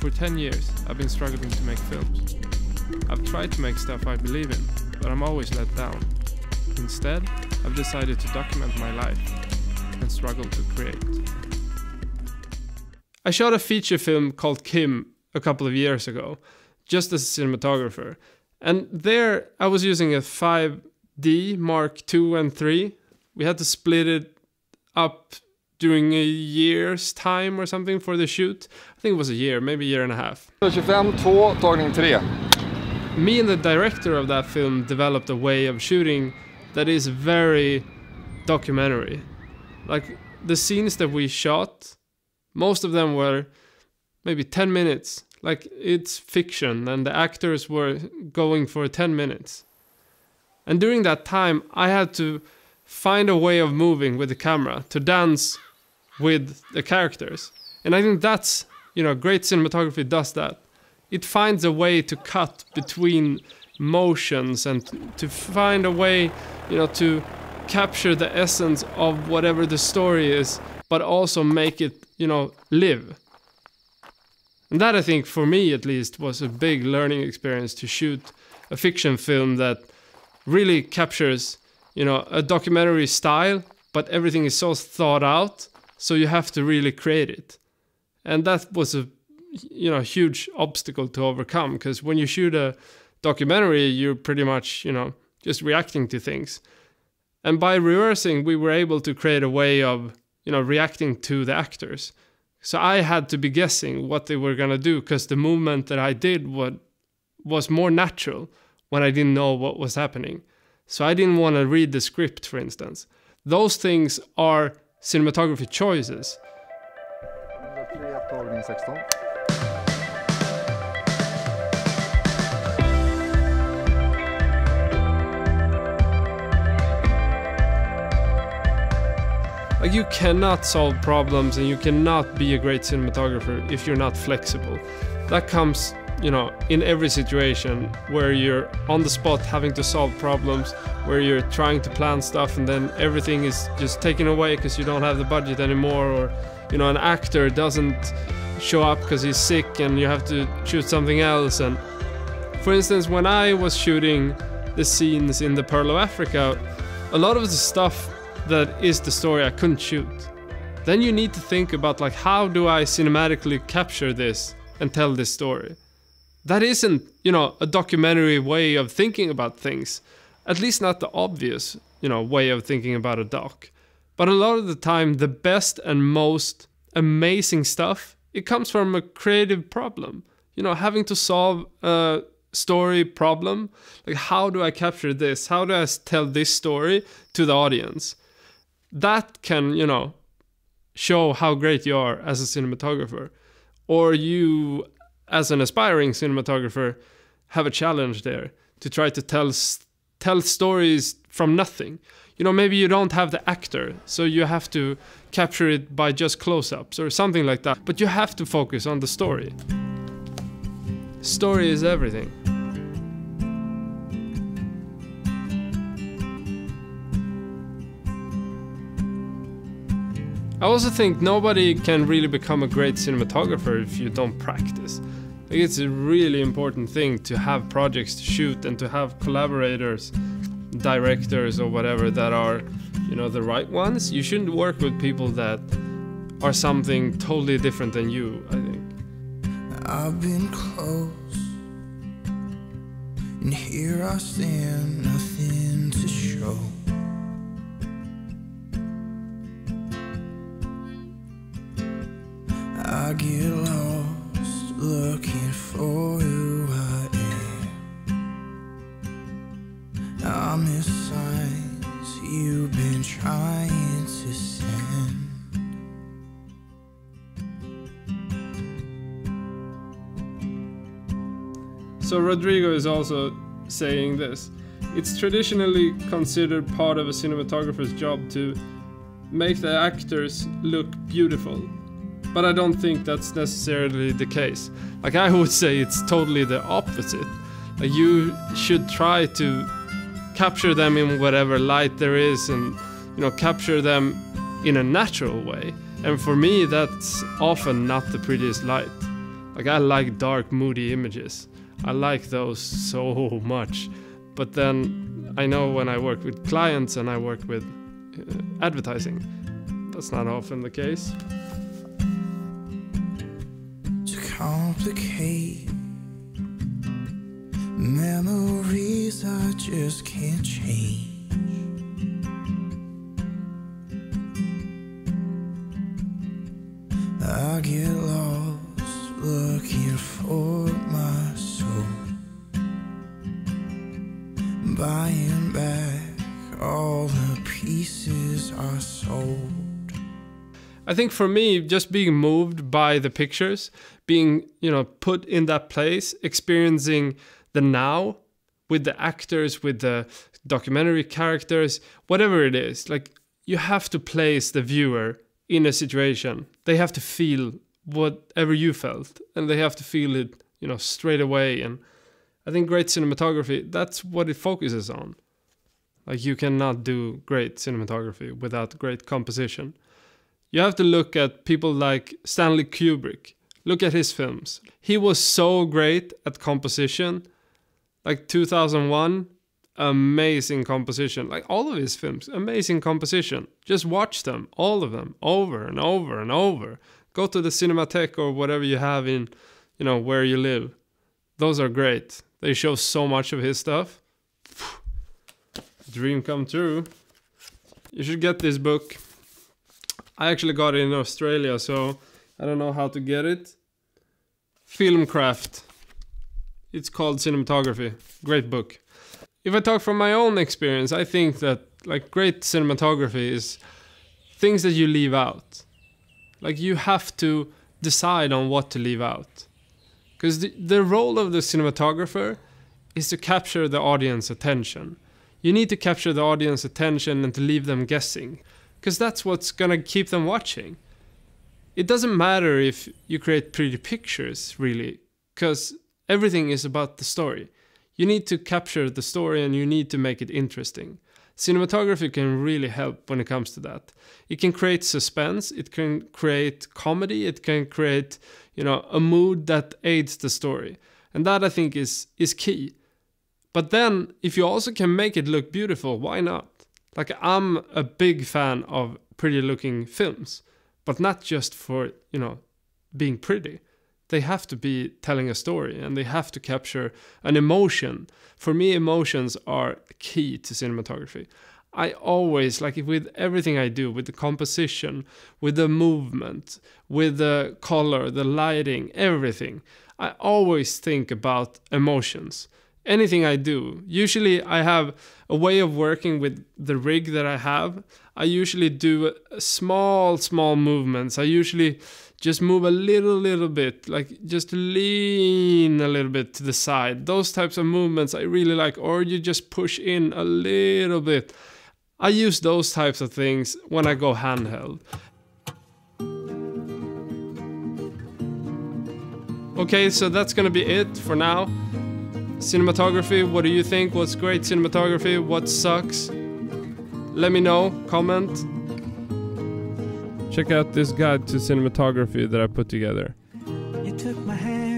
For 10 years, I've been struggling to make films. I've tried to make stuff I believe in, but I'm always let down. Instead, I've decided to document my life and struggle to create. I shot a feature film called Kim a couple of years ago, just as a cinematographer. And there I was using a 5D Mark II and III. We had to split it up during a year's time or something for the shoot. I think it was a year, maybe a year and a half. 25, 2, tagning 3. Me and the director of that film developed a way of shooting that is very documentary. Like the scenes that we shot, most of them were maybe 10 minutes. Like it's fiction and the actors were going for 10 minutes. And during that time, I had to find a way of moving with the camera to dance with the characters. And I think that's, great cinematography does that. It finds a way to cut between motions and to find a way, to capture the essence of whatever the story is, but also make it, live. And that, I think, for me at least, was a big learning experience to shoot a fiction film that really captures, a documentary style, but everything is so thought out, so you have to really create it. And that was a, huge obstacle to overcome, because when you shoot a documentary, you're pretty much, just reacting to things. And by rehearsing, we were able to create a way of, reacting to the actors. So I had to be guessing what they were going to do, because the movement that I did was more natural when I didn't know what was happening. So I didn't want to read the script, for instance. Those things are cinematography choices. Like you cannot solve problems and you cannot be a great cinematographer if you're not flexible. That comes, in every situation where you're on the spot having to solve problems, where you're trying to plan stuff and then everything is just taken away because you don't have the budget anymore, or, an actor doesn't show up because he's sick and you have to shoot something else. And for instance, when I was shooting the scenes in the Pearl of Africa, a lot of the stuff that is the story I couldn't shoot. Then you need to think about how do I cinematically capture this and tell this story? That isn't, a documentary way of thinking about things. At least not the obvious, way of thinking about a doc. But a lot of the time, the best and most amazing stuff, it comes from a creative problem. Having to solve a story problem. Like, how do I capture this? How do I tell this story to the audience? That can, show how great you are as a cinematographer. Or you, as an aspiring cinematographer, have a challenge there to try to tell stories from nothing. Maybe you don't have the actor, so you have to capture it by just close-ups or something like that. But you have to focus on the story. Story is everything. I also think nobody can really become a great cinematographer if you don't practice. It's a really important thing to have projects to shoot and to have collaborators, directors or whatever that are, the right ones. You shouldn't work with people that are something totally different than you, I think. I've been close, and here I stand, nothing to show. I get lost looking for who I am. I miss signs you've been trying to send. So Rodrigo is also saying this. It's traditionally considered part of a cinematographer's job to make the actors look beautiful. But I don't think that's necessarily the case. I would say it's totally the opposite. You should try to capture them in whatever light there is and, capture them in a natural way. And for me, that's often not the prettiest light. Like, I like dark, moody images. I like those so much. But then I know when I work with clients and I work with advertising, that's not often the case. To complicate memories I just can't change. I get lost looking for my soul, buying back all the pieces I sold. I think for me, just being moved by the pictures, being, put in that place, experiencing the now with the actors, with the documentary characters, whatever it is, like, you have to place the viewer in a situation. They have to feel whatever you felt, and they have to feel it, straight away. And I think great cinematography, that's what it focuses on. Like, you cannot do great cinematography without great composition. You have to look at people like Stanley Kubrick. Look at his films. He was so great at composition. Like 2001, amazing composition. Like, all of his films, amazing composition. Just watch them, all of them, over and over and over. Go to the Cinematographer or whatever you have in, where you live. Those are great. They show so much of his stuff. Dream come true. You should get this book. I actually got it in Australia, so I don't know how to get it. Filmcraft. It's called Cinematography. Great book. If I talk from my own experience, I think that, like, great cinematography is things that you leave out. Like, you have to decide on what to leave out. Because the role of the cinematographer is to capture the audience attention. You need to capture the audience attention and to leave them guessing. Because that's what's gonna keep them watching. It doesn't matter if you create pretty pictures, really. Because everything is about the story. You need to capture the story and you need to make it interesting. Cinematography can really help when it comes to that. It can create suspense, it can create comedy, it can create, a mood that aids the story. And that, I think, is key. But then, if you also can make it look beautiful, why not? Like, I'm a big fan of pretty looking films, but not just for, being pretty. They have to be telling a story and they have to capture an emotion. For me, emotions are key to cinematography. I always, like, with everything I do, with the composition, with the movement, with the color, the lighting, everything, I always think about emotions. Anything I do. Usually I have a way of working with the rig that I have. I usually do small movements. I usually just move a little bit, like just lean a little bit to the side. Those types of movements I really like. Or you just push in a little bit. I use those types of things when I go handheld. Okay, so that's gonna be it for now. Cinematography, what do you think? What's great cinematography? What sucks? Let me know, comment. Check out this guide to cinematography that I put together. You took my hand.